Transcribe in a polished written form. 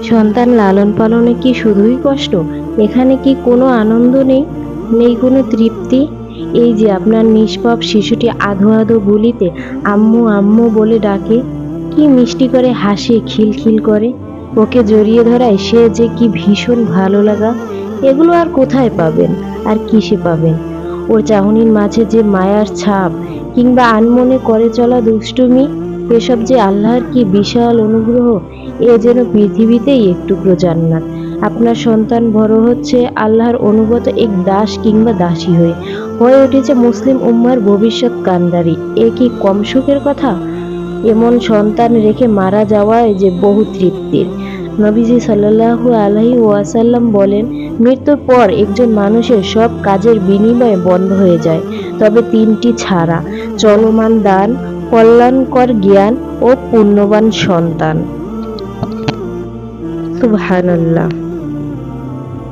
সন্তান লালন পালনে কি শুধুই কষ্ট? এখানে কি কোনো আনন্দ নেই? নেই কোনো তৃপ্তি? এই যে আপনার নিষ্পাপ শিশুটি আধো আধো গুলিতে আম্মু আম্মু বলে ডাকে, কি মিষ্টি করে হাসে, খিলখিল করে, ওকে জড়িয়ে ধরায় সে যে কি ভীষণ ভালো লাগা, এগুলো আর কোথায় পাবেন? আর কিসে পাবেন? ওর চাহনির মাঝে যে মায়ার ছাপ, কিংবা আনমনে করে চলা দুষ্টুমি, এসব যে আল্লাহর কি বিশাল অনুগ্রহ! এ যেন পৃথিবীতেই একটুকরো জান্নাত। আপনার সন্তান বড় হচ্ছে আল্লাহর অনুগত এক দাস কিংবা দাসী হয়ে উঠেছে মুসলিম উম্মার ভবিষ্যৎ কান্ডারি। এ কি কম সুখের কথা? এমন সন্তান রেখে মারা যাওয়ায় যে বহু তৃপ্তির। নবীজি সাল্লাল্লাহু আলাইহি ওয়াসাল্লাম বলেন, মৃত্যুর পর একজন মানুষের সব কাজের বিনিময় বন্ধ হয়ে যায়, তবে তিনটি ছাড়া: চলমান দান, কল্যাণকর জ্ঞান ও পুণ্যবান সন্তান। সুবহানাল্লাহ।